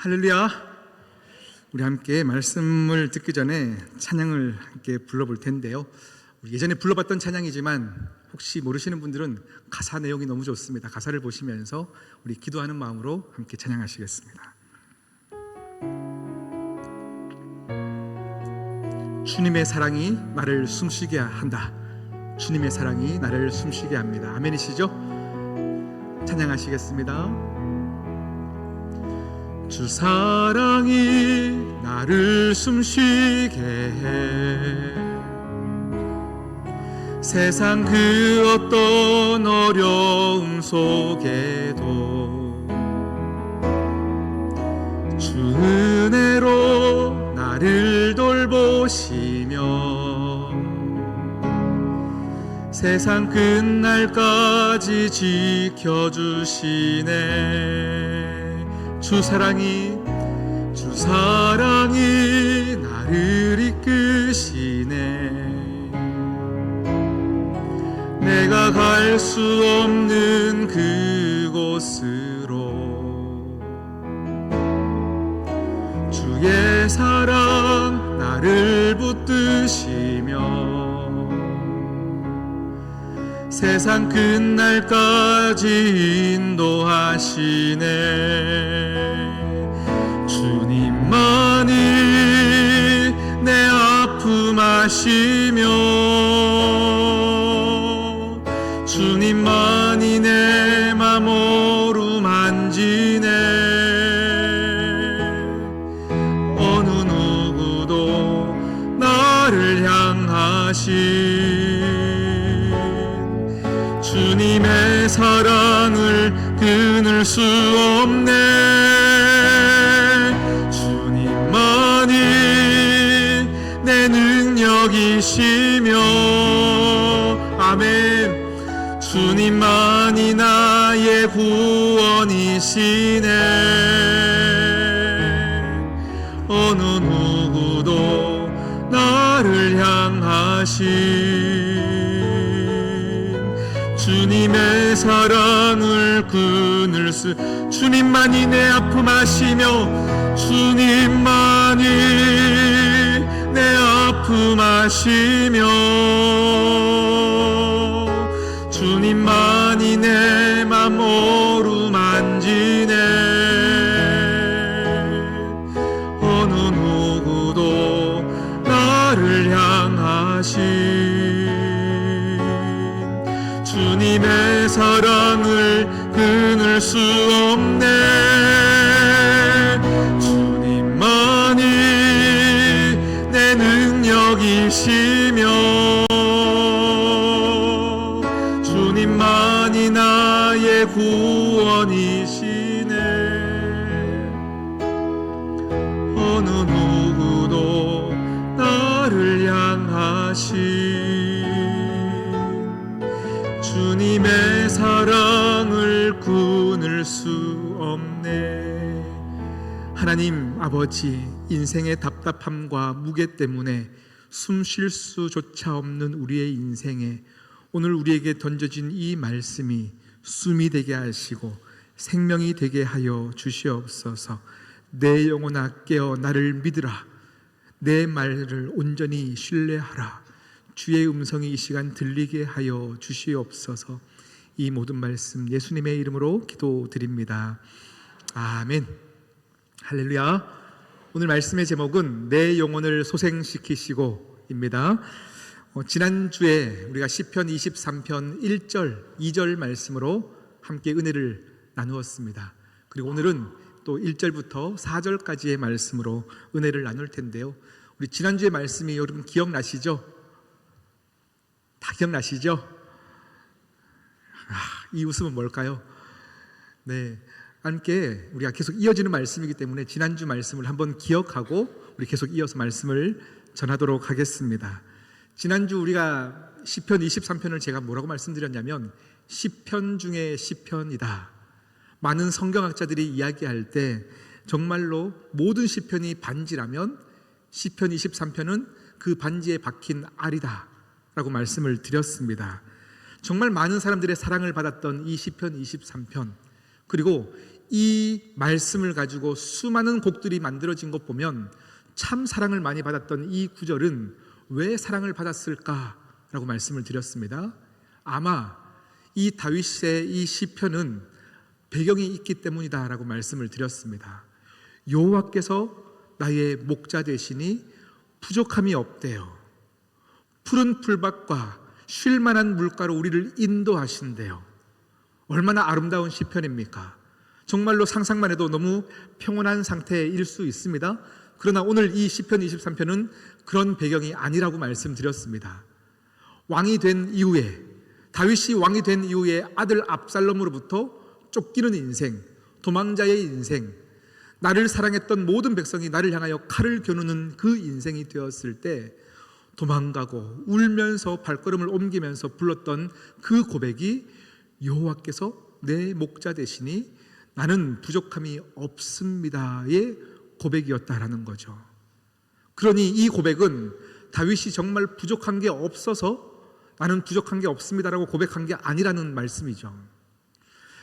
할렐루야. 우리 함께 말씀을 듣기 전에 찬양을 함께 불러볼 텐데요. 우리 예전에 불러봤던 찬양이지만 혹시 모르시는 분들은 가사 내용이 너무 좋습니다. 가사를 보시면서 우리 기도하는 마음으로 함께 찬양하시겠습니다. 주님의 사랑이 나를 숨쉬게 한다. 주님의 사랑이 나를 숨쉬게 합니다. 아멘이시죠? 찬양하시겠습니다. 주 사랑이 나를 숨쉬게 해 세상 그 어떤 어려움 속에도 주 은혜로 나를 돌보시며 세상 끝날까지 지켜주시네. 주 사랑이 나를 이끄시네. 내가 갈 수 없는 그곳으로 주의 사랑 나를 붙드시며 세상 끝날까지 인도하시네. 주님만이 내 아픔 아시며 주님만이 내 맘 어루만지네. 어느 누구도 나를 향하신 주님의 사랑을 끊을 수 없네. 주님만이 내 능력이시며 아멘. 주님만이 나의 구원이시네. 어느 누구도 나를 향하신 주님의 사랑을 끊을 수 주님만이 내 아픔 아시며 주님만이 내 아픔 아시며 주님만이 내 맘 어루만지네. 어느 누구도 나를 향하신 주님의 사랑을 끊을 수 없네. 주님만이 내 능력이시며 주님만이 나의 구원이시네. 어느 누구도 나를 향하신 주님의 사랑을 끊을 수 없네. 하나님 아버지, 인생의 답답함과 무게 때문에 숨 쉴 수조차 없는 우리의 인생에 오늘 우리에게 던져진 이 말씀이 숨이 되게 하시고 생명이 되게 하여 주시옵소서. 내 영혼아 깨어 나를 믿으라. 내 말을 온전히 신뢰하라. 주의 음성이 이 시간 들리게 하여 주시옵소서. 이 모든 말씀 예수님의 이름으로 기도드립니다. 아멘. 할렐루야. 오늘 말씀의 제목은 내 영혼을 소생시키시고 입니다. 지난주에 우리가 시편 23편 1절 2절 말씀으로 함께 은혜를 나누었습니다. 그리고 오늘은 또 1절부터 4절까지의 말씀으로 은혜를 나눌 텐데요. 우리 지난주의 말씀이 여러분 기억나시죠? 다 기억나시죠? 이 웃음은 뭘까요? 네, 함께 우리가 계속 이어지는 말씀이기 때문에 지난주 말씀을 한번 기억하고 우리 계속 이어서 말씀을 전하도록 하겠습니다. 지난주 우리가 시편 23편을 제가 뭐라고 말씀드렸냐면 시편 중에 시편이다. 많은 성경학자들이 이야기할 때 정말로 모든 시편이 반지라면 시편 23편은 그 반지에 박힌 알이다 라고 말씀을 드렸습니다. 정말 많은 사람들의 사랑을 받았던 이 시편 23편, 그리고 이 말씀을 가지고 수많은 곡들이 만들어진 것 보면 참 사랑을 많이 받았던 이 구절은 왜 사랑을 받았을까라고 말씀을 드렸습니다. 아마 이 다윗의 이 시편은 배경이 있기 때문이다라고 말씀을 드렸습니다. 여호와께서 나의 목자 되시니 부족함이 없대요. 푸른 풀밭과 쉴 만한 물가로 우리를 인도하신대요. 얼마나 아름다운 시편입니까? 정말로 상상만 해도 너무 평온한 상태일 수 있습니다. 그러나 오늘 이 시편 23편은 그런 배경이 아니라고 말씀드렸습니다. 왕이 된 이후에, 다윗이 왕이 된 이후에 아들 압살롬으로부터 쫓기는 인생, 도망자의 인생, 나를 사랑했던 모든 백성이 나를 향하여 칼을 겨누는 그 인생이 되었을 때 도망가고 울면서 발걸음을 옮기면서 불렀던 그 고백이 여호와께서 내 목자 되시니 나는 부족함이 없습니다의 고백이었다라는 거죠. 그러니 이 고백은 다윗이 정말 부족한 게 없어서 나는 부족한 게 없습니다라고 고백한 게 아니라는 말씀이죠.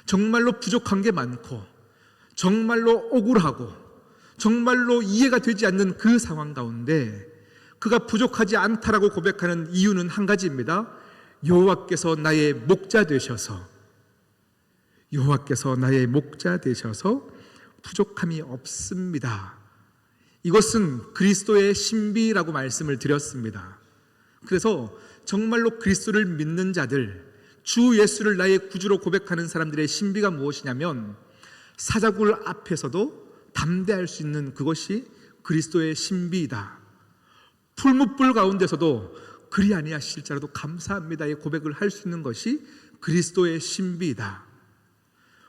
정말로 부족한 게 많고 정말로 억울하고 정말로 이해가 되지 않는 그 상황 가운데 그가 부족하지 않다라고 고백하는 이유는 한 가지입니다. 여호와께서 나의 목자 되셔서 부족함이 없습니다. 이것은 그리스도의 신비라고 말씀을 드렸습니다. 그래서 정말로 그리스도를 믿는 자들, 주 예수를 나의 구주로 고백하는 사람들의 신비가 무엇이냐면 사자굴 앞에서도 담대할 수 있는 그것이 그리스도의 신비이다. 풀무불 가운데서도 그리 아니하실지라도 감사합니다의 고백을 할 수 있는 것이 그리스도의 신비이다.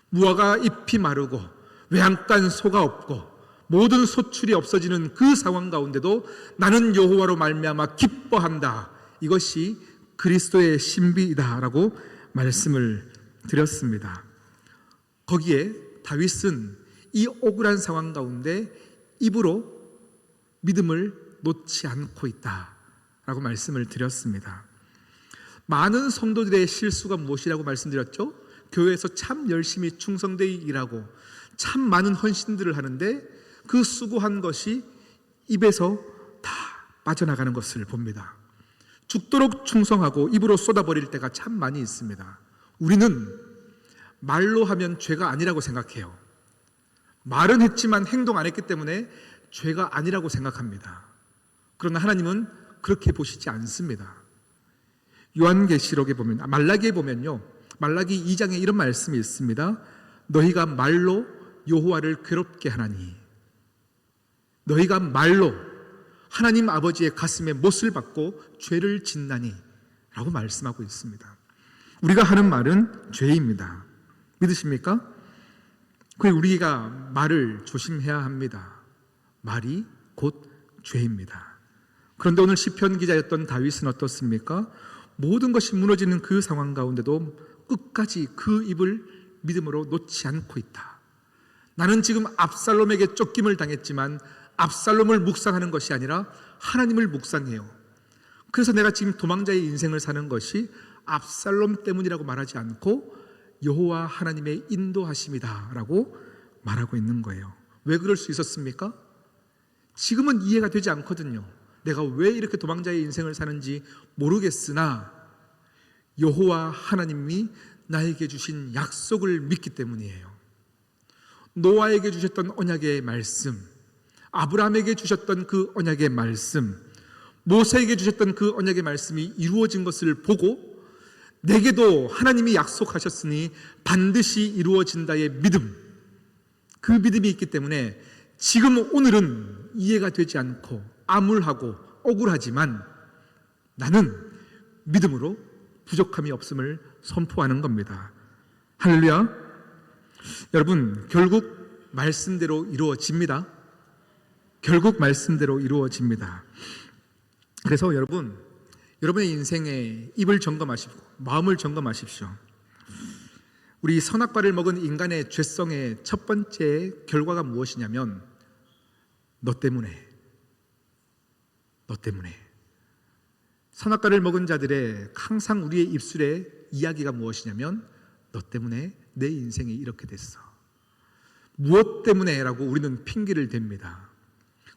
무화과 잎이 마르고 외양간 소가 없고 모든 소출이 없어지는 그 상황 가운데도 나는 여호와로 말미암아 기뻐한다. 이것이 그리스도의 신비이다라고 말씀을 드렸습니다. 거기에 다윗은 이 억울한 상황 가운데 입으로 믿음을 놓지 않고 있다라고 말씀을 드렸습니다. 많은 성도들의 실수가 무엇이라고 말씀드렸죠? 교회에서 참 열심히 충성되어 일하고 참 많은 헌신들을 하는데 그 수고한 것이 입에서 다 빠져나가는 것을 봅니다. 죽도록 충성하고 입으로 쏟아버릴 때가 참 많이 있습니다. 우리는 말로 하면 죄가 아니라고 생각해요. 말은 했지만 행동 안 했기 때문에 죄가 아니라고 생각합니다. 그러나 하나님은 그렇게 보시지 않습니다. 요한계시록에 보면, 말라기에 보면요, 말라기 2장에 이런 말씀이 있습니다. 너희가 말로 여호와를 괴롭게 하나니, 너희가 말로 하나님 아버지의 가슴에 못을 박고 죄를 짓나니 라고 말씀하고 있습니다. 우리가 하는 말은 죄입니다. 믿으십니까? 그래서 우리가 말을 조심해야 합니다. 말이 곧 죄입니다. 그런데 오늘 시편 기자였던 다윗은 어떻습니까? 모든 것이 무너지는 그 상황 가운데도 끝까지 그 입을 믿음으로 놓지 않고 있다. 나는 지금 압살롬에게 쫓김을 당했지만 압살롬을 묵상하는 것이 아니라 하나님을 묵상해요. 그래서 내가 지금 도망자의 인생을 사는 것이 압살롬 때문이라고 말하지 않고 여호와 하나님의 인도하심이다 라고 말하고 있는 거예요. 왜 그럴 수 있었습니까? 지금은 이해가 되지 않거든요. 내가 왜 이렇게 도망자의 인생을 사는지 모르겠으나 여호와 하나님이 나에게 주신 약속을 믿기 때문이에요. 노아에게 주셨던 언약의 말씀, 아브라함에게 주셨던 그 언약의 말씀, 모세에게 주셨던 그 언약의 말씀이 이루어진 것을 보고 내게도 하나님이 약속하셨으니 반드시 이루어진다의 믿음, 그 믿음이 있기 때문에 지금 오늘은 이해가 되지 않고 암울하고 억울하지만 나는 믿음으로 부족함이 없음을 선포하는 겁니다. 할렐루야. 여러분, 결국 말씀대로 이루어집니다. 결국 말씀대로 이루어집니다. 그래서 여러분의 인생에 입을 점검하시고 마음을 점검하십시오. 우리 선악과를 먹은 인간의 죄성의 첫 번째 결과가 무엇이냐면 너 때문에 선악과를 먹은 자들의 항상 우리의 입술의 이야기가 무엇이냐면 너 때문에 내 인생이 이렇게 됐어. 무엇 때문에라고 우리는 핑계를 댑니다.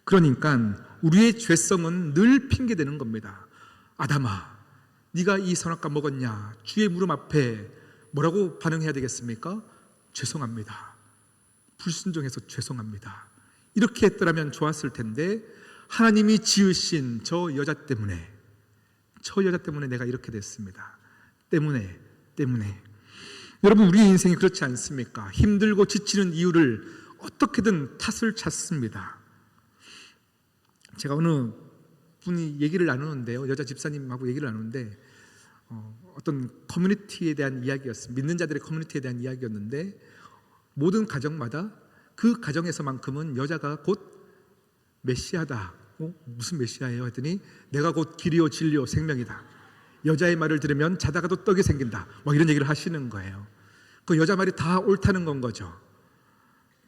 그러니까 우리의 죄성은 늘 핑계대는 겁니다. 아담아, 네가 이 선악과 먹었냐? 주의 무릎 앞에 뭐라고 반응해야 되겠습니까? 죄송합니다. 불순종해서 죄송합니다. 이렇게 했더라면 좋았을 텐데, 하나님이 지으신 저 여자 때문에 내가 이렇게 됐습니다. 때문에. 여러분, 우리 인생이 그렇지 않습니까? 힘들고 지치는 이유를 어떻게든 탓을 찾습니다. 제가 어느 분이 얘기를 나누는데요, 여자 집사님하고 얘기를 나누는데 어떤 커뮤니티에 대한 이야기였습니다. 믿는 자들의 커뮤니티에 대한 이야기였는데, 모든 가정마다 그 가정에서만큼은 여자가 곧 메시아다. 무슨 메시아예요? 했더니 내가 곧 길이요 진리요 생명이다. 여자의 말을 들으면 자다가도 떡이 생긴다. 이런 얘기를 하시는 거예요. 그 여자 말이 다 옳다는 건 거죠.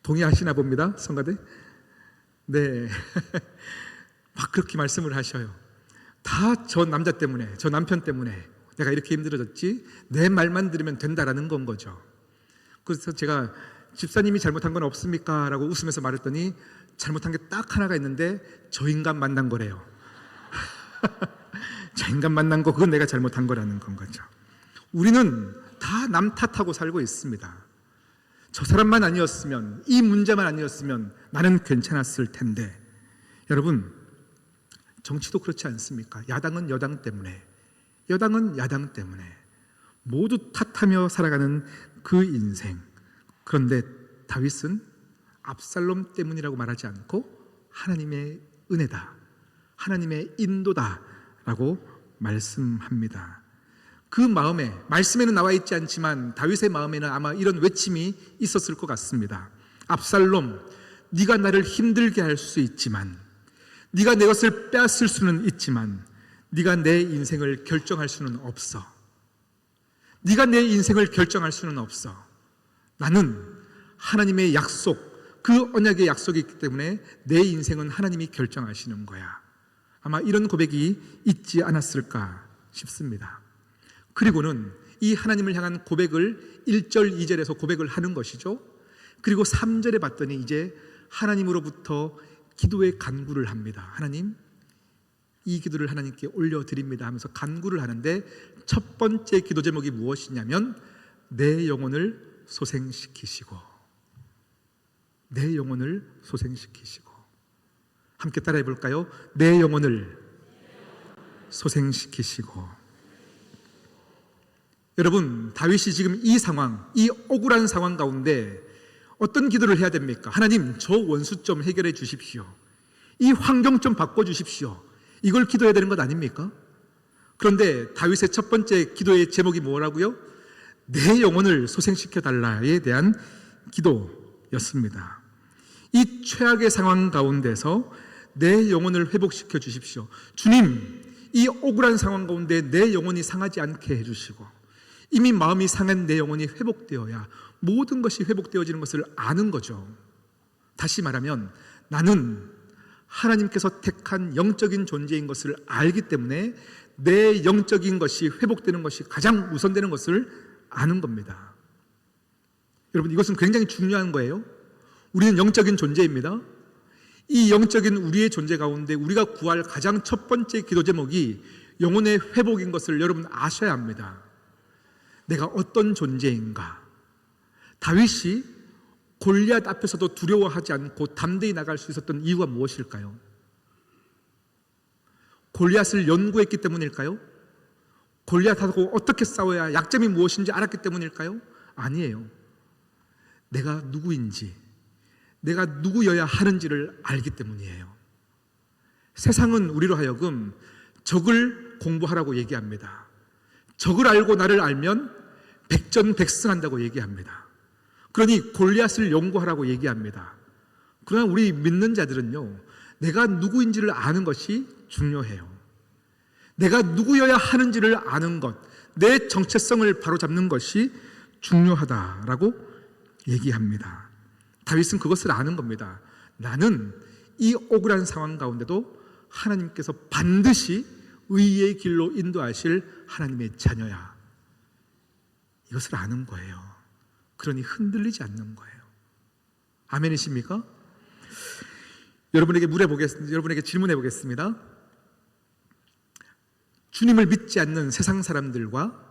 동의하시나 봅니다, 성가대? 네. 막 그렇게 말씀을 하셔요. 다 저 남자 때문에, 저 남편 때문에 내가 이렇게 힘들어졌지, 내 말만 들으면 된다라는 건 거죠. 그래서 제가 집사님이 잘못한 건 없습니까? 라고 웃으면서 말했더니 잘못한 게 딱 하나가 있는데 저 인간 만난 거래요. 저 인간 만난 거, 그건 내가 잘못한 거라는 건 거죠. 우리는 다 남 탓하고 살고 있습니다. 저 사람만 아니었으면, 이 문제만 아니었으면 나는 괜찮았을 텐데. 여러분, 정치도 그렇지 않습니까? 야당은 여당 때문에, 여당은 야당 때문에 모두 탓하며 살아가는 그 인생. 그런데 다윗은 압살롬 때문이라고 말하지 않고 하나님의 은혜다, 하나님의 인도다 라고 말씀합니다. 그 마음에, 말씀에는 나와 있지 않지만 다윗의 마음에는 아마 이런 외침이 있었을 것 같습니다. 압살롬, 네가 나를 힘들게 할 수 있지만, 네가 내 것을 빼앗을 수는 있지만 네가 내 인생을 결정할 수는 없어. 네가 내 인생을 결정할 수는 없어. 나는 하나님의 약속, 그 언약의 약속이 있기 때문에 내 인생은 하나님이 결정하시는 거야. 아마 이런 고백이 있지 않았을까 싶습니다. 그리고는 이 하나님을 향한 고백을 1절, 2절에서 고백을 하는 것이죠. 그리고 3절에 봤더니 이제 하나님으로부터 기도의 간구를 합니다. 하나님, 이 기도를 하나님께 올려드립니다 하면서 간구를 하는데, 첫 번째 기도 제목이 무엇이냐면 내 영혼을 소생시키시고, 내 영혼을 소생시키시고. 함께 따라해 볼까요? 내 영혼을 소생시키시고. 여러분, 다윗이 지금 이 상황, 이 억울한 상황 가운데 어떤 기도를 해야 됩니까? 하나님, 저 원수 좀 해결해 주십시오. 이 환경 좀 바꿔주십시오. 이걸 기도해야 되는 것 아닙니까? 그런데 다윗의 첫 번째 기도의 제목이 뭐라고요? 내 영혼을 소생시켜 달라에 대한 기도였습니다. 이 최악의 상황 가운데서 내 영혼을 회복시켜 주십시오. 주님, 이 억울한 상황 가운데 내 영혼이 상하지 않게 해주시고, 이미 마음이 상한 내 영혼이 회복되어야 모든 것이 회복되어지는 것을 아는 거죠. 다시 말하면 나는 하나님께서 택한 영적인 존재인 것을 알기 때문에 내 영적인 것이 회복되는 것이 가장 우선되는 것을 아는 겁니다. 여러분, 이것은 굉장히 중요한 거예요. 우리는 영적인 존재입니다. 이 영적인 우리의 존재 가운데 우리가 구할 가장 첫 번째 기도 제목이 영혼의 회복인 것을 여러분 아셔야 합니다. 내가 어떤 존재인가? 다윗이 골리앗 앞에서도 두려워하지 않고 담대히 나갈 수 있었던 이유가 무엇일까요? 골리앗을 연구했기 때문일까요? 골리앗하고 어떻게 싸워야, 약점이 무엇인지 알았기 때문일까요? 아니에요. 내가 누구인지, 내가 누구여야 하는지를 알기 때문이에요. 세상은 우리로 하여금 적을 공부하라고 얘기합니다. 적을 알고 나를 알면 백전백승한다고 얘기합니다. 그러니 골리앗을 연구하라고 얘기합니다. 그러나 우리 믿는 자들은요, 내가 누구인지를 아는 것이 중요해요. 내가 누구여야 하는지를 아는 것, 내 정체성을 바로잡는 것이 중요하다라고 얘기합니다. 다윗은 그것을 아는 겁니다. 나는 이 억울한 상황 가운데도 하나님께서 반드시 의의 길로 인도하실 하나님의 자녀야. 이것을 아는 거예요. 그러니 흔들리지 않는 거예요. 아멘이십니까? 여러분에게 질문해 보겠습니다. 주님을 믿지 않는 세상 사람들과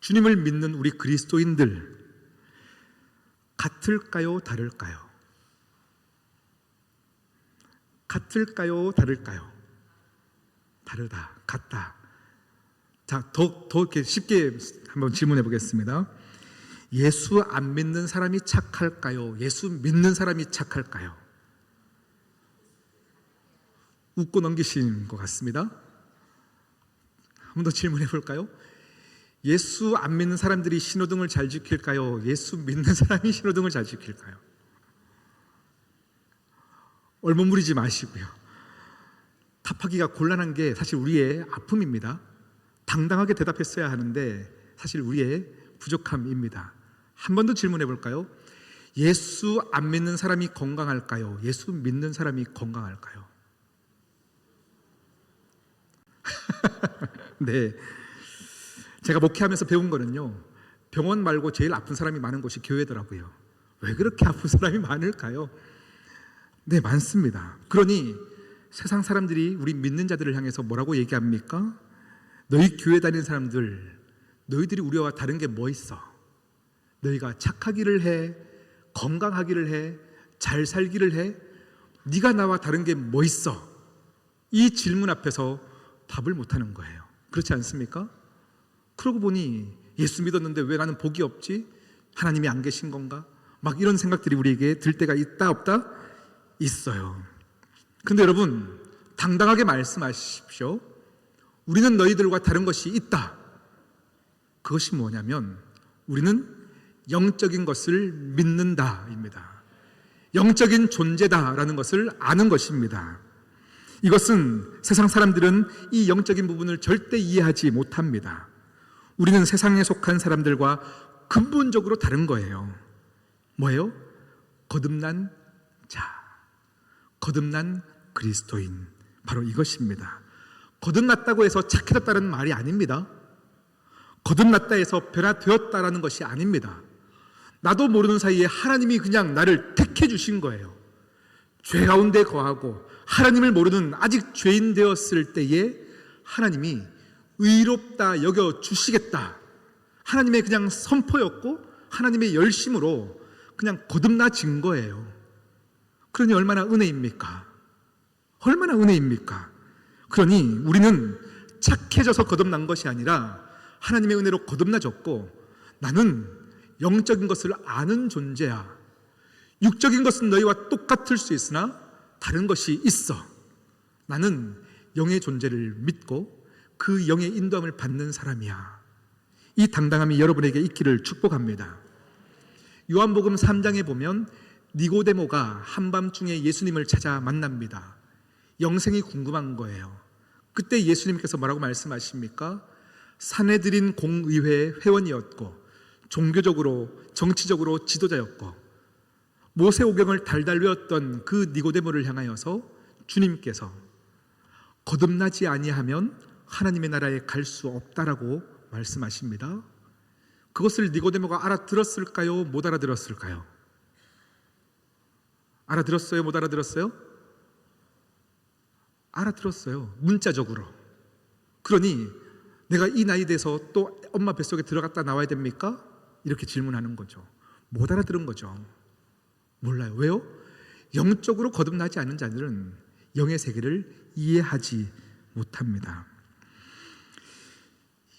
주님을 믿는 우리 그리스도인들 같을까요? 다를까요? 같을까요? 다를까요? 다르다, 같다. 자, 더 이렇게 쉽게 한번 질문해 보겠습니다. 예수 안 믿는 사람이 착할까요? 예수 믿는 사람이 착할까요? 웃고 넘기신 것 같습니다. 한 번 더 질문해 볼까요? 예수 안 믿는 사람들이 신호등을 잘 지킬까요? 예수 믿는 사람이 신호등을 잘 지킬까요? 얼머무리지 마시고요. 답하기가 곤란한 게 사실 우리의 아픔입니다. 당당하게 대답했어야 하는데 사실 우리의 부족함입니다. 한 번 더 질문해 볼까요? 예수 안 믿는 사람이 건강할까요? 예수 믿는 사람이 건강할까요? 네, 제가 목회하면서 배운 거는요, 병원 말고 제일 아픈 사람이 많은 곳이 교회더라고요. 왜 그렇게 아픈 사람이 많을까요? 네, 많습니다. 그러니 세상 사람들이 우리 믿는 자들을 향해서 뭐라고 얘기합니까? 너희 교회 다니는 사람들, 너희들이 우리와 다른 게 뭐 있어? 너희가 착하기를 해, 건강하기를 해, 잘 살기를 해? 네가 나와 다른 게 뭐 있어? 이 질문 앞에서 답을 못하는 거예요. 그렇지 않습니까? 그러고 보니 예수 믿었는데 왜 나는 복이 없지? 하나님이 안 계신 건가? 막 이런 생각들이 우리에게 들 때가 있다 없다? 있어요. 그런데 여러분, 당당하게 말씀하십시오. 우리는 너희들과 다른 것이 있다. 그것이 뭐냐면 우리는 영적인 것을 믿는다입니다. 영적인 존재다라는 것을 아는 것입니다. 이것은 세상 사람들은 이 영적인 부분을 절대 이해하지 못합니다. 우리는 세상에 속한 사람들과 근본적으로 다른 거예요. 뭐예요? 거듭난 자, 거듭난 그리스도인, 바로 이것입니다. 거듭났다고 해서 착해졌다는 말이 아닙니다. 거듭났다 해서 변화되었다라는 것이 아닙니다. 나도 모르는 사이에 하나님이 그냥 나를 택해 주신 거예요. 죄 가운데 거하고 하나님을 모르는 아직 죄인 되었을 때에 하나님이 의롭다 여겨 주시겠다, 하나님의 그냥 선포였고 하나님의 열심으로 그냥 거듭나진 거예요. 그러니 얼마나 은혜입니까? 얼마나 은혜입니까? 그러니 우리는 착해져서 거듭난 것이 아니라 하나님의 은혜로 거듭나졌고, 나는 영적인 것을 아는 존재야. 육적인 것은 너희와 똑같을 수 있으나 다른 것이 있어. 나는 영의 존재를 믿고 그 영의 인도함을 받는 사람이야. 이 당당함이 여러분에게 있기를 축복합니다. 요한복음 3장에 보면 니고데모가 한밤중에 예수님을 찾아 만납니다. 영생이 궁금한 거예요. 그때 예수님께서 뭐라고 말씀하십니까? 사내들인 공의회 회원이었고 종교적으로 정치적으로 지도자였고 모세오경을 달달 외웠던 그 니고데모를 향하여서 주님께서 거듭나지 아니하면 하나님의 나라에 갈 수 없다라고 말씀하십니다. 그것을 니고데모가 알아들었을까요? 못 알아들었을까요? 알아들었어요? 못 알아들었어요? 알아들었어요. 문자적으로. 그러니 내가 이 나이 돼서 또 엄마 뱃속에 들어갔다 나와야 됩니까? 이렇게 질문하는 거죠. 못 알아들은 거죠. 몰라요. 왜요? 영적으로 거듭나지 않은 자들은 영의 세계를 이해하지 못합니다.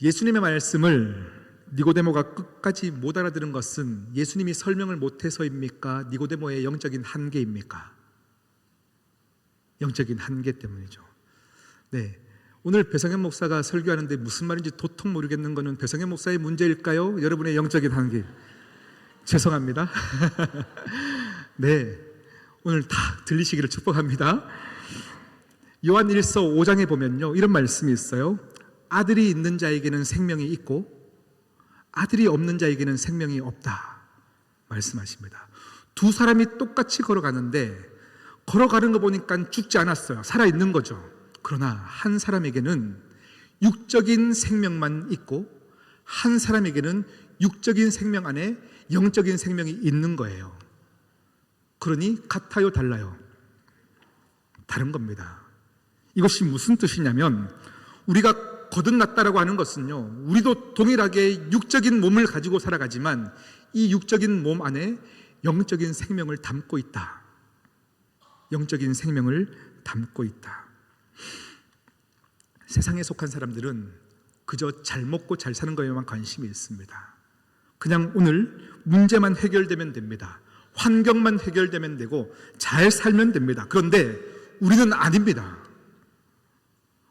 예수님의 말씀을 니고데모가 끝까지 못 알아들은 것은 예수님이 설명을 못해서입니까? 니고데모의 영적인 한계입니까? 영적인 한계 때문이죠. 네, 오늘 배성현 목사가 설교하는데 무슨 말인지 도통 모르겠는 것은 배성현 목사의 문제일까요? 여러분의 영적인 한계? 죄송합니다. 네, 오늘 다 들리시기를 축복합니다. 요한 1서 5장에 보면요, 이런 말씀이 있어요. 아들이 있는 자에게는 생명이 있고 아들이 없는 자에게는 생명이 없다 말씀하십니다. 두 사람이 똑같이 걸어가는데 걸어가는 거 보니까 죽지 않았어요. 살아있는 거죠. 그러나 한 사람에게는 육적인 생명만 있고 한 사람에게는 육적인 생명 안에 영적인 생명이 있는 거예요. 그러니 같아요, 달라요? 다른 겁니다. 이것이 무슨 뜻이냐면 우리가 거듭났다라고 하는 것은요, 우리도 동일하게 육적인 몸을 가지고 살아가지만 이 육적인 몸 안에 영적인 생명을 담고 있다. 영적인 생명을 담고 있다. 세상에 속한 사람들은 그저 잘 먹고 잘 사는 거에만 관심이 있습니다. 그냥 오늘 문제만 해결되면 됩니다. 환경만 해결되면 되고 잘 살면 됩니다. 그런데 우리는 아닙니다.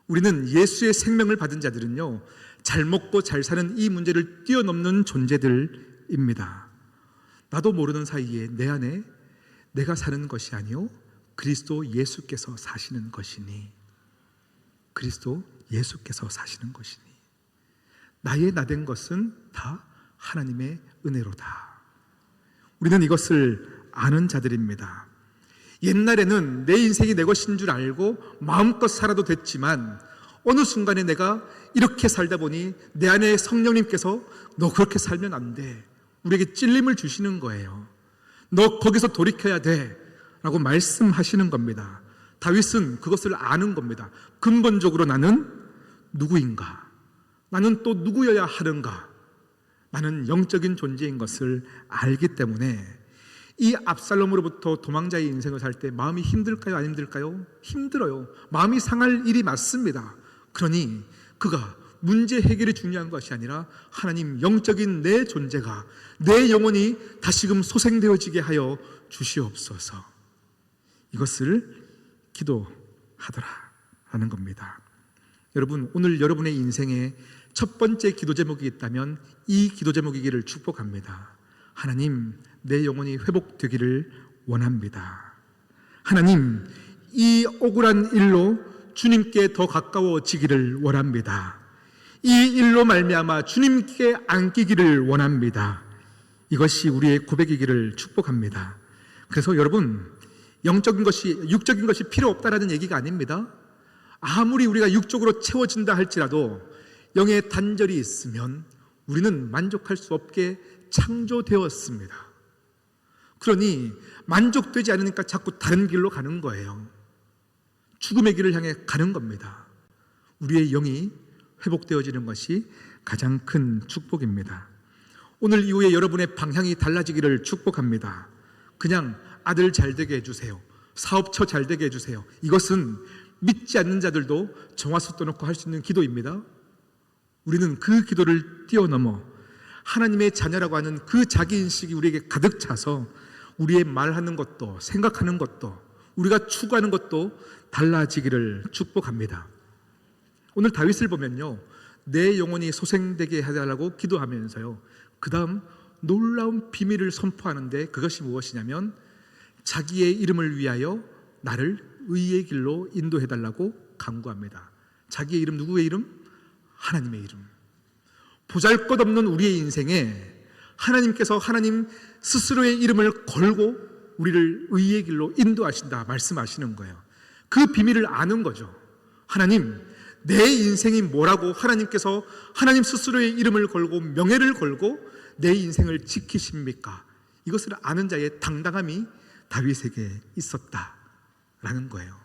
우리는 예수의 생명을 받은 자들은요, 잘 먹고 잘 사는 이 문제를 뛰어넘는 존재들입니다. 나도 모르는 사이에 내 안에 내가 사는 것이 아니요 그리스도 예수께서 사시는 것이니, 그리스도 예수께서 사시는 것이니, 나의 나된 것은 다 하나님의 은혜로다. 우리는 이것을 아는 자들입니다. 옛날에는 내 인생이 내 것인 줄 알고 마음껏 살아도 됐지만 어느 순간에 내가 이렇게 살다 보니 내 안에 성령님께서 너 그렇게 살면 안 돼, 우리에게 찔림을 주시는 거예요. 너 거기서 돌이켜야 돼 라고 말씀하시는 겁니다. 다윗은 그것을 아는 겁니다. 근본적으로 나는 누구인가? 나는 또 누구여야 하는가? 나는 영적인 존재인 것을 알기 때문에 이 압살롬으로부터 도망자의 인생을 살 때 마음이 힘들까요? 안 힘들까요? 힘들어요. 마음이 상할 일이 맞습니다. 그러니 그가 문제 해결이 중요한 것이 아니라 하나님, 영적인 내 존재가, 내 영혼이 다시금 소생되어지게 하여 주시옵소서, 이것을 기도하더라라는 겁니다. 여러분, 오늘 여러분의 인생에 첫 번째 기도 제목이 있다면 이 기도 제목이기를 축복합니다. 하나님, 내 영혼이 회복되기를 원합니다. 하나님, 이 억울한 일로 주님께 더 가까워지기를 원합니다. 이 일로 말미암아 주님께 안기기를 원합니다. 이것이 우리의 고백이기를 축복합니다. 그래서 여러분, 영적인 것이, 육적인 것이 필요 없다라는 얘기가 아닙니다. 아무리 우리가 육적으로 채워진다 할지라도 영의 단절이 있으면 우리는 만족할 수 없게 창조되었습니다. 그러니 만족되지 않으니까 자꾸 다른 길로 가는 거예요. 죽음의 길을 향해 가는 겁니다. 우리의 영이 회복되어지는 것이 가장 큰 축복입니다. 오늘 이후에 여러분의 방향이 달라지기를 축복합니다. 그냥 아들 잘 되게 해주세요, 사업처 잘 되게 해주세요, 이것은 믿지 않는 자들도 정화수 떠놓고 할 수 있는 기도입니다. 우리는 그 기도를 뛰어넘어 하나님의 자녀라고 하는 그 자기인식이 우리에게 가득 차서 우리의 말하는 것도 생각하는 것도 우리가 추구하는 것도 달라지기를 축복합니다. 오늘 다윗을 보면요, 내 영혼이 소생되게 해달라고 기도하면서요, 그 다음 놀라운 비밀을 선포하는데 그것이 무엇이냐면 자기의 이름을 위하여 나를 의의 길로 인도해달라고 간구합니다. 자기의 이름, 누구의 이름? 하나님의 이름. 보잘것없는 우리의 인생에 하나님께서 하나님 스스로의 이름을 걸고 우리를 의의 길로 인도하신다 말씀하시는 거예요. 그 비밀을 아는 거죠. 하나님, 내 인생이 뭐라고 하나님께서 하나님 스스로의 이름을 걸고 명예를 걸고 내 인생을 지키십니까? 이것을 아는 자의 당당함이 다윗에게 있었다라는 거예요.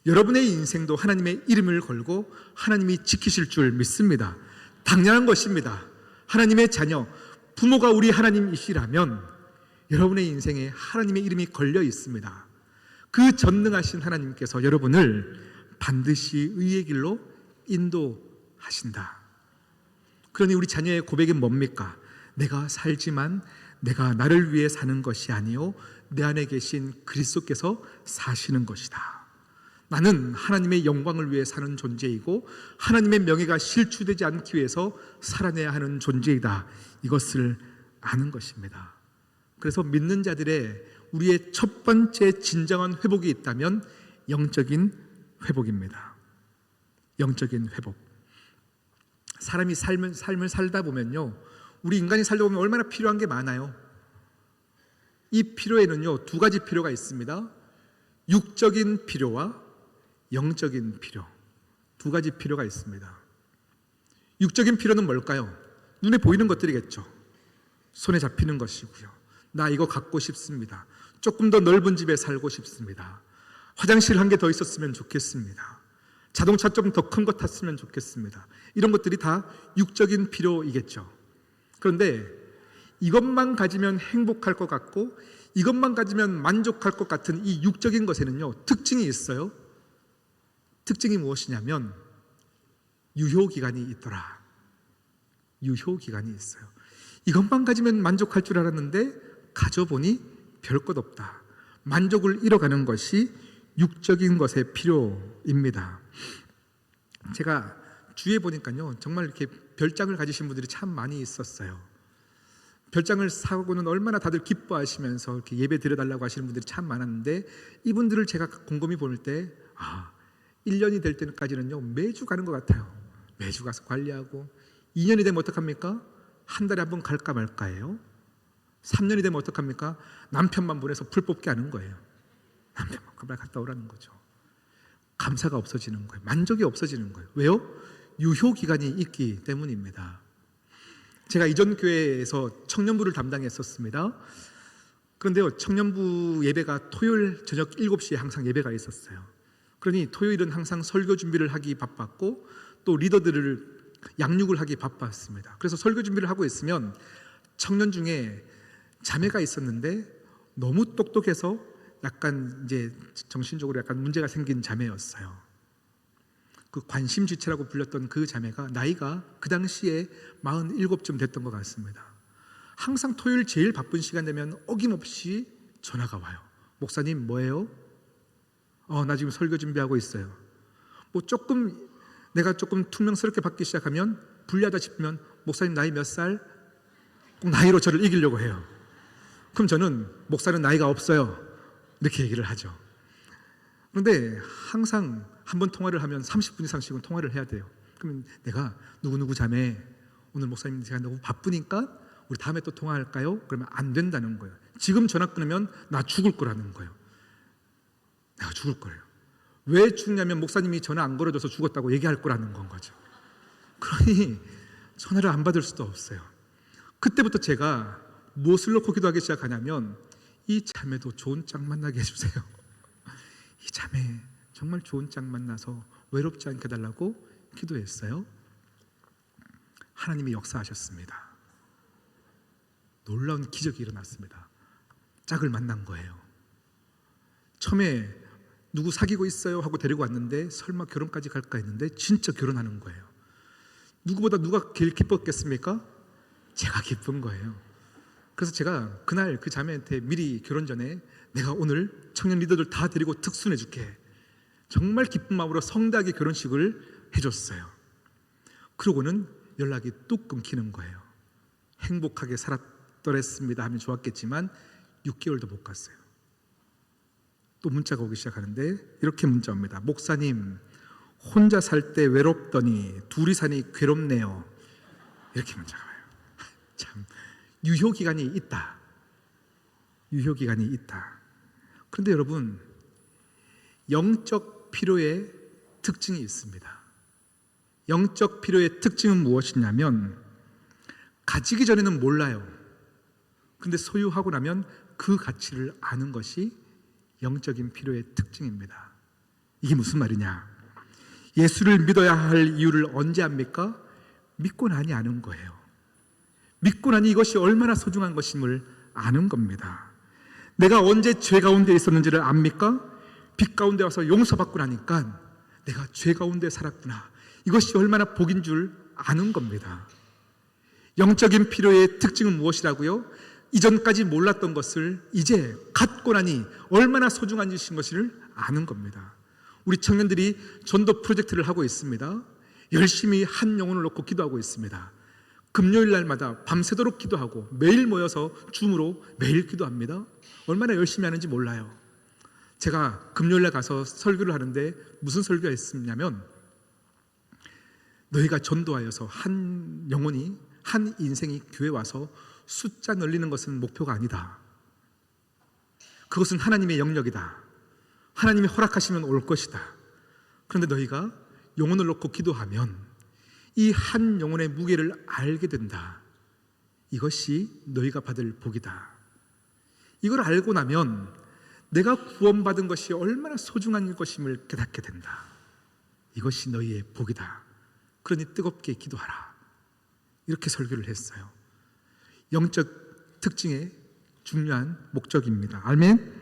여러분의 인생도 하나님의 이름을 걸고 하나님이 지키실 줄 믿습니다. 당연한 것입니다. 하나님의 자녀, 부모가 우리 하나님이시라면 여러분의 인생에 하나님의 이름이 걸려 있습니다. 그 전능하신 하나님께서 여러분을 반드시 의의 길로 인도하신다. 그러니 우리 자녀의 고백은 뭡니까? 내가 살지만 내가 나를 위해 사는 것이 아니요 내 안에 계신 그리스도께서 사시는 것이다. 나는 하나님의 영광을 위해 사는 존재이고 하나님의 명예가 실추되지 않기 위해서 살아내야 하는 존재이다. 이것을 아는 것입니다. 그래서 믿는 자들의 우리의 첫 번째 진정한 회복이 있다면 영적인 회복입니다. 영적인 회복. 사람이 삶을 살다 보면요, 우리 인간이 살다 보면 얼마나 필요한 게 많아요. 이 필요에는요, 두 가지 필요가 있습니다. 육적인 필요와 영적인 필요, 두 가지 필요가 있습니다. 육적인 필요는 뭘까요? 눈에 보이는 것들이겠죠. 손에 잡히는 것이고요. 나 이거 갖고 싶습니다. 조금 더 넓은 집에 살고 싶습니다. 화장실 한 개 더 있었으면 좋겠습니다. 자동차 좀 더 큰 거 탔으면 좋겠습니다. 이런 것들이 다 육적인 필요이겠죠. 그런데 이것만 가지면 행복할 것 같고 이것만 가지면 만족할 것 같은 이 육적인 것에는요, 특징이 있어요. 특징이 무엇이냐면 유효기간이 있더라. 유효기간이 있어요. 이것만 가지면 만족할 줄 알았는데 가져보니 별 것 없다. 만족을 잃어가는 것이 육적인 것의 필요입니다. 제가 주위에 보니까요, 정말 이렇게 별장을 가지신 분들이 참 많이 있었어요. 별장을 사고는 얼마나 다들 기뻐하시면서 이렇게 예배 드려달라고 하시는 분들이 참 많았는데, 이분들을 제가 곰곰이 볼 때 1년이 될 때까지는요 매주 가는 것 같아요. 매주 가서 관리하고, 2년이 되면 어떡합니까? 한 달에 한 번 갈까 말까예요. 3년이 되면 어떡합니까? 남편만 보내서 풀 뽑게 하는 거예요. 남편만 빨리 갔다 오라는 거죠. 감사가 없어지는 거예요. 만족이 없어지는 거예요. 왜요? 유효기간이 있기 때문입니다. 제가 이전 교회에서 청년부를 담당했었습니다. 그런데요, 청년부 예배가 토요일 저녁 7시에 항상 예배가 있었어요. 그러니 토요일은 항상 설교 준비를 하기 바빴고 또 리더들을 양육을 하기 바빴습니다. 그래서 설교 준비를 하고 있으면 청년 중에 자매가 있었는데 너무 똑똑해서 약간 이제 정신적으로 약간 문제가 생긴 자매였어요. 그 관심지체라고 불렸던 그 자매가 나이가 그 당시에 47쯤 됐던 것 같습니다. 항상 토요일 제일 바쁜 시간 되면 어김없이 전화가 와요. 목사님 뭐예요? 나 지금 설교 준비하고 있어요. 내가 조금 퉁명스럽게 받기 시작하면 불리하다 싶으면 목사님 나이 몇 살? 꼭 나이로 저를 이기려고 해요. 그럼 저는 목사는 나이가 없어요. 이렇게 얘기를 하죠. 그런데 항상 한번 통화를 하면 30분 이상씩은 통화를 해야 돼요. 그러면 내가 누구누구 자매 오늘 목사님 제가 너무 바쁘니까 우리 다음에 또 통화할까요? 그러면 안 된다는 거예요. 지금 전화 끊으면 나 죽을 거라는 거예요. 내가 죽을 거예요. 왜 죽냐면 목사님이 전화 안 걸어줘서 죽었다고 얘기할 거라는 건 거죠. 그러니 전화를 안 받을 수도 없어요. 그때부터 제가 무엇을 놓고 기도하기 시작하냐면 이 자매도 좋은 짝 만나게 해주세요. 이 자매 정말 좋은 짝 만나서 외롭지 않게 해달라고 기도했어요. 하나님이 역사하셨습니다. 놀라운 기적이 일어났습니다. 짝을 만난 거예요. 처음에 누구 사귀고 있어요 하고 데리고 왔는데 설마 결혼까지 갈까 했는데 진짜 결혼하는 거예요. 누구보다 누가 제일 기뻤겠습니까? 제가 기쁜 거예요. 그래서 제가 그날 그 자매한테 미리 결혼 전에 내가 오늘 청년 리더들 다 데리고 특순해 줄게. 정말 기쁜 마음으로 성대하게 결혼식을 해줬어요. 그러고는 연락이 뚝 끊기는 거예요. 행복하게 살았더랬습니다 하면 좋았겠지만 6개월도 못 갔어요. 또 문자가 오기 시작하는데 이렇게 문자 옵니다. 목사님 혼자 살 때 외롭더니 둘이 사니 괴롭네요. 이렇게 문자가 와요. 참 유효기간이 있다. 유효기간이 있다. 그런데 여러분 영적 필요의 특징이 있습니다. 영적 필요의 특징은 무엇이냐면 가지기 전에는 몰라요. 그런데 소유하고 나면 그 가치를 아는 것이 영적인 필요의 특징입니다. 이게 무슨 말이냐? 예수를 믿어야 할 이유를 언제 압니까? 믿고 나니 아는 거예요. 믿고 나니 이것이 얼마나 소중한 것임을 아는 겁니다. 내가 언제 죄 가운데 있었는지를 압니까? 빛 가운데 와서 용서받고 나니까 내가 죄 가운데 살았구나. 이것이 얼마나 복인 줄 아는 겁니다. 영적인 필요의 특징은 무엇이라고요? 이전까지 몰랐던 것을 이제 갖고 나니 얼마나 소중한 것을 아는 겁니다. 우리 청년들이 전도 프로젝트를 하고 있습니다. 열심히 한 영혼을 놓고 기도하고 있습니다. 금요일 날마다 밤새도록 기도하고 매일 모여서 줌으로 매일 기도합니다. 얼마나 열심히 하는지 몰라요. 제가 금요일 날 가서 설교를 하는데 무슨 설교가 있었냐면 너희가 전도하여서 한 영혼이 한 인생이 교회 와서 숫자 늘리는 것은 목표가 아니다. 그것은 하나님의 영역이다. 하나님이 허락하시면 올 것이다. 그런데 너희가 영혼을 놓고 기도하면 이 한 영혼의 무게를 알게 된다. 이것이 너희가 받을 복이다. 이걸 알고 나면 내가 구원받은 것이 얼마나 소중한 것임을 깨닫게 된다. 이것이 너희의 복이다. 그러니 뜨겁게 기도하라. 이렇게 설교를 했어요. 영적 특징의 중요한 목적입니다. 아멘.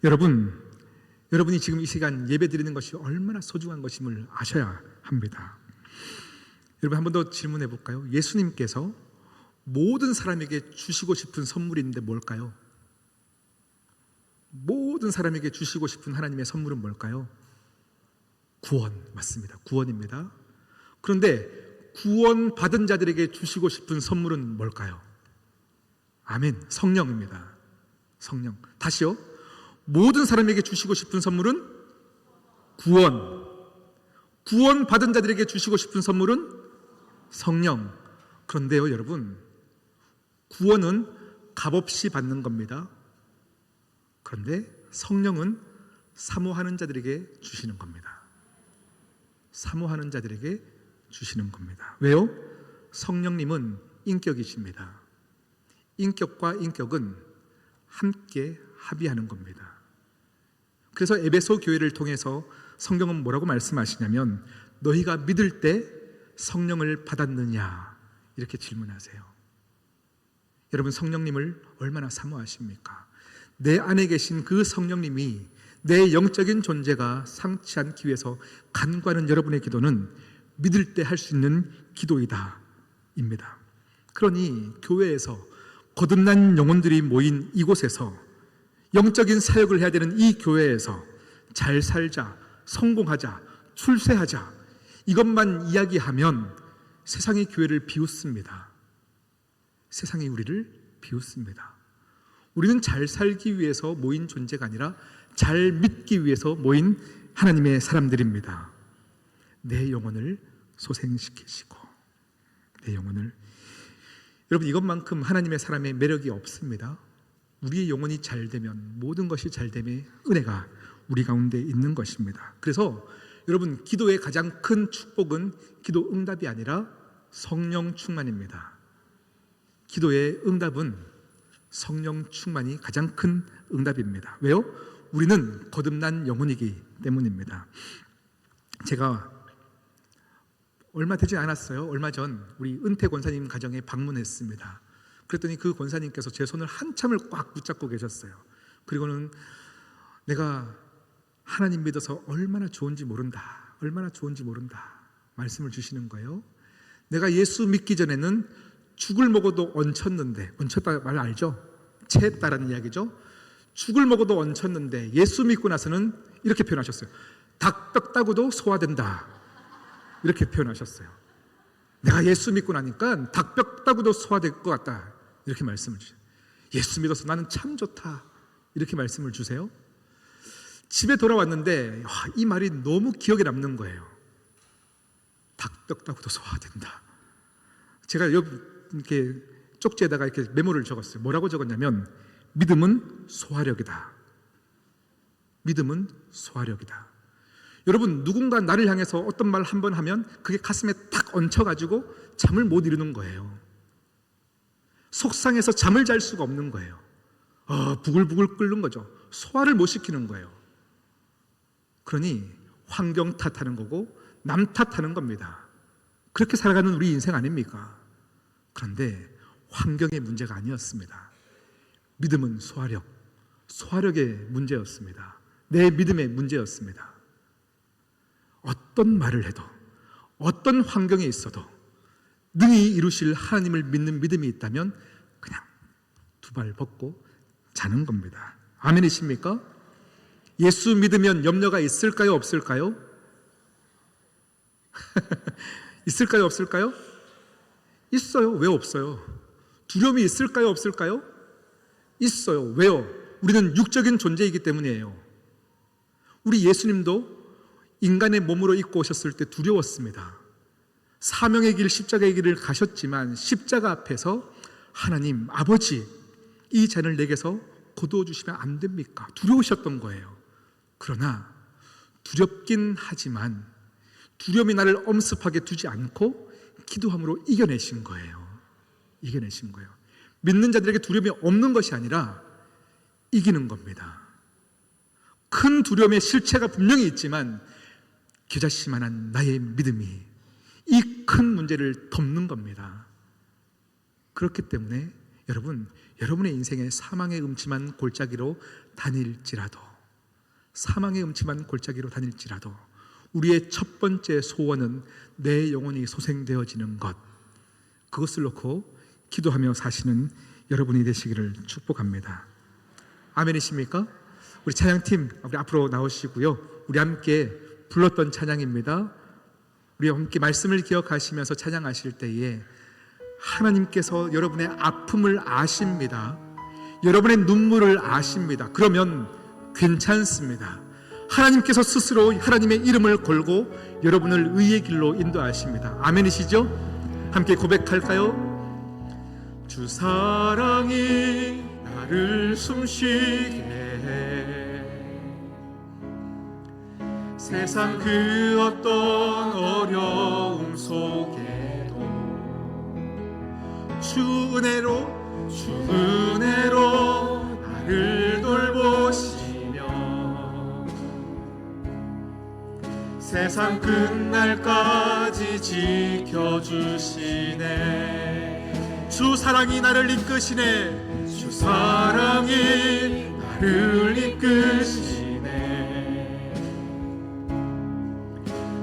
여러분이 지금 이 시간 예배 드리는 것이 얼마나 소중한 것임을 아셔야 합니다. 여러분 한 번 더 질문해 볼까요? 예수님께서 모든 사람에게 주시고 싶은 선물이 있는데 뭘까요? 모든 사람에게 주시고 싶은 하나님의 선물은 뭘까요? 구원, 맞습니다. 구원입니다. 그런데 구원 받은 자들에게 주시고 싶은 선물은 뭘까요? 아멘, 성령입니다. 성령. 다시요. 모든 사람에게 주시고 싶은 선물은 구원. 구원 받은 자들에게 주시고 싶은 선물은 성령. 그런데요, 여러분, 구원은 값없이 받는 겁니다. 그런데 성령은 사모하는 자들에게 주시는 겁니다. 사모하는 자들에게 주시는 겁니다. 왜요? 성령님은 인격이십니다. 인격과 인격은 함께 합의하는 겁니다. 그래서 에베소 교회를 통해서 성경은 뭐라고 말씀하시냐면 너희가 믿을 때 성령을 받았느냐 이렇게 질문하세요. 여러분 성령님을 얼마나 사모하십니까? 내 안에 계신 그 성령님이 내 영적인 존재가 상치 않기 위해서 간구하는 여러분의 기도는 믿을 때 할 수 있는 기도이다 입니다. 그러니 교회에서 거듭난 영혼들이 모인 이곳에서 영적인 사역을 해야 되는 이 교회에서 잘 살자, 성공하자, 출세하자 이것만 이야기하면 세상이 교회를 비웃습니다. 세상이 우리를 비웃습니다. 우리는 잘 살기 위해서 모인 존재가 아니라 잘 믿기 위해서 모인 하나님의 사람들입니다. 내 영혼을 소생시키시고 내 영혼을 여러분 이것만큼 하나님의 사람의 매력이 없습니다. 우리의 영혼이 잘 되면 모든 것이 잘 됨의 은혜가 우리 가운데 있는 것입니다. 그래서 여러분 기도의 가장 큰 축복은 기도 응답이 아니라 성령 충만입니다. 기도의 응답은 성령 충만이 가장 큰 응답입니다. 왜요? 우리는 거듭난 영혼이기 때문입니다. 제가 얼마 되지 않았어요. 얼마 전 우리 은퇴 권사님 가정에 방문했습니다. 그랬더니 그 권사님께서 제 손을 한참을 꽉 붙잡고 계셨어요. 그리고는 내가 하나님 믿어서 얼마나 좋은지 모른다. 얼마나 좋은지 모른다. 말씀을 주시는 거예요. 내가 예수 믿기 전에는 죽을 먹어도 얹혔는데, 얹혔다 말 알죠? 채했다라는 이야기죠. 죽을 먹어도 얹혔는데 예수 믿고 나서는 이렇게 표현하셨어요. 닭뼈 따고도 소화된다. 이렇게 표현하셨어요. 내가 예수 믿고 나니까 닭뼈 따고도 소화될 것 같다. 이렇게 말씀을 주세요. 예수 믿어서 나는 참 좋다. 이렇게 말씀을 주세요. 집에 돌아왔는데 이 말이 너무 기억에 남는 거예요. 닭뼈 따고도 소화된다. 제가 이렇게 쪽지에다가 이렇게 메모를 적었어요. 뭐라고 적었냐면 믿음은 소화력이다. 믿음은 소화력이다. 여러분 누군가 나를 향해서 어떤 말 한 번 하면 그게 가슴에 딱 얹혀가지고 잠을 못 이루는 거예요. 속상해서 잠을 잘 수가 없는 거예요. 부글부글 끓는 거죠. 소화를 못 시키는 거예요. 그러니 환경 탓하는 거고 남 탓하는 겁니다. 그렇게 살아가는 우리 인생 아닙니까? 그런데 환경의 문제가 아니었습니다. 믿음은 소화력, 소화력의 문제였습니다. 내 믿음의 문제였습니다. 어떤 말을 해도 어떤 환경에 있어도 능히 이루실 하나님을 믿는 믿음이 있다면 그냥 두 발 벗고 자는 겁니다. 아멘이십니까? 예수 믿으면 염려가 있을까요? 없을까요? 있을까요? 없을까요? 있어요. 왜 없어요? 두려움이 있을까요? 없을까요? 있어요. 왜요? 우리는 육적인 존재이기 때문이에요. 우리 예수님도 인간의 몸으로 입고 오셨을 때 두려웠습니다. 사명의 길, 십자가의 길을 가셨지만 십자가 앞에서 하나님, 아버지, 이 잔을 내게서 거두어 주시면 안 됩니까? 두려우셨던 거예요. 그러나 두렵긴 하지만 두려움이 나를 엄습하게 두지 않고 기도함으로 이겨내신 거예요. 이겨내신 거예요. 믿는 자들에게 두려움이 없는 것이 아니라 이기는 겁니다. 큰 두려움의 실체가 분명히 있지만 겨자씨만한 나의 믿음이 이 큰 문제를 덮는 겁니다. 그렇기 때문에 여러분의 인생에 사망의 음침한 골짜기로 다닐지라도 우리의 첫 번째 소원은 내 영혼이 소생되어지는 것, 그것을 놓고 기도하며 사시는 여러분이 되시기를 축복합니다. 아멘이십니까? 우리 찬양팀 우리 앞으로 나오시고요, 우리 함께 불렀던 찬양입니다. 우리 함께 말씀을 기억하시면서 찬양하실 때에 하나님께서 여러분의 아픔을 아십니다. 여러분의 눈물을 아십니다. 그러면 괜찮습니다. 하나님께서 스스로 하나님의 이름을 걸고 여러분을 의의 길로 인도하십니다. 아멘이시죠? 함께 고백할까요? 주 사랑이 나를 숨쉬게 해 세상 그 어떤 어려움 속에도 주 은혜로 나를 돌보시며 세상 끝날까지 지켜주시네. 주 사랑이 나를 이끄시네. 주 사랑이 나를 이끄시네.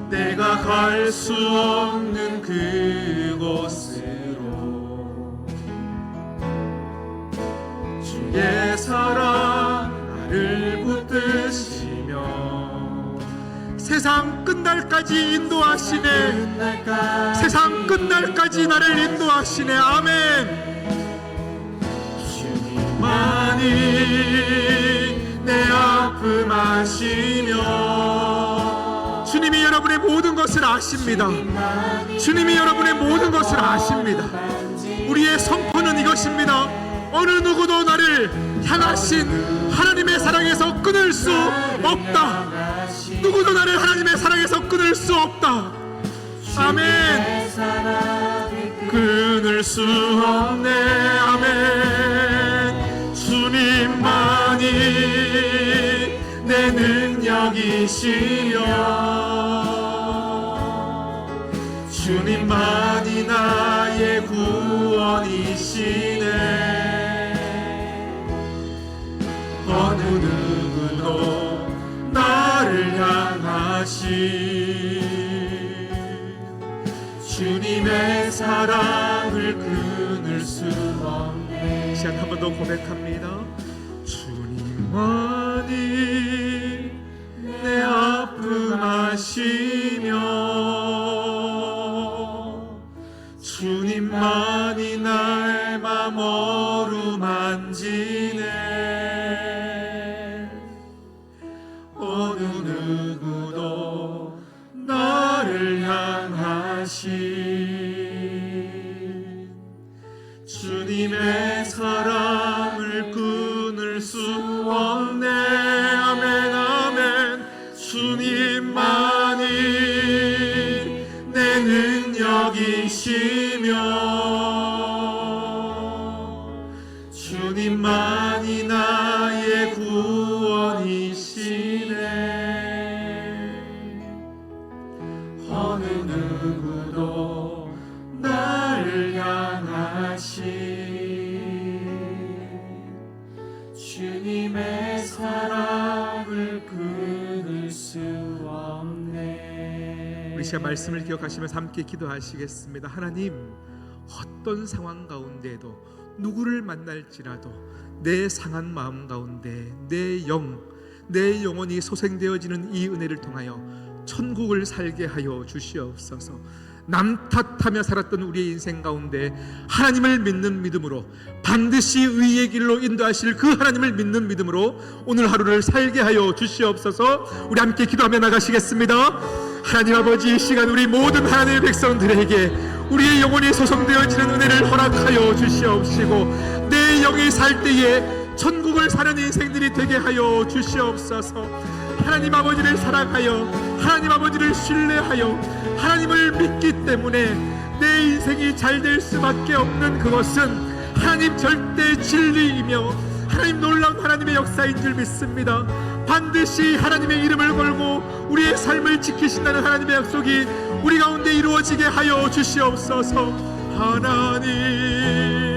내가 갈 수 없는 그곳으로 주의 사랑 나를 붙드시며 세상 끝날까지 인도하시네. 세상 끝날까지 나를 인도하시네. 아멘. 주님만이 내 아픔 아시며 주님이 여러분의 모든 것을 아십니다. 주님이 여러분의 모든 것을 아십니다. 우리의 선포는 이것입니다. 어느 누구도 나를 향하신 하나님의 사랑에서 끊을 수 없다. 누구도 나를 하나님의 사랑에서 끊을 수 없다. 아멘. 끊을 수 없네. 아멘. 주님만이 내 능력이시여 주님만이 나의 구원이시네. 어느 누구도 나를 향하신 주님의 사랑을 끊을 수 없네. 시간 한 번 더 고백합니다. 주님만이 내 아픔 아시며 주님만이 나의 맘 어루만지네. 어느 누구도 나를 향하신 주님의 사랑을 끊을 수 없네. 아멘 아멘. 주님만이 내 능력이시며 주님만이 나의 구원이시네. 어느 누구도 나를 향하신 주님의 사랑을 끊을 수 없네. 우리 시간 말씀을 기억하시면서 함께 기도하시겠습니다. 하나님, 어떤 상황 가운데에도 누구를 만날지라도 내 상한 마음 가운데 내 영혼이 소생되어지는 이 은혜를 통하여 천국을 살게 하여 주시옵소서. 남 탓하며 살았던 우리의 인생 가운데 하나님을 믿는 믿음으로, 반드시 의의 길로 인도하실 그 하나님을 믿는 믿음으로 오늘 하루를 살게 하여 주시옵소서. 우리 함께 기도하며 나가시겠습니다. 하나님 아버지, 이 시간 우리 모든 하나님의 백성들에게 우리의 영혼이 소성되어지는 은혜를 허락하여 주시옵시고, 내 영이 살 때에 천국을 사는 인생들이 되게 하여 주시옵소서. 하나님 아버지를 사랑하여 하나님 아버지를 신뢰하여 하나님을 믿기 때문에 내 인생이 잘 될 수밖에 없는 그것은 하나님 절대 진리이며 하나님 놀라운 하나님의 역사인 줄 믿습니다. 반드시 하나님의 이름을 걸고 우리의 삶을 지키신다는 하나님의 약속이 우리 가운데 이루어지게 하여 주시옵소서. 하나님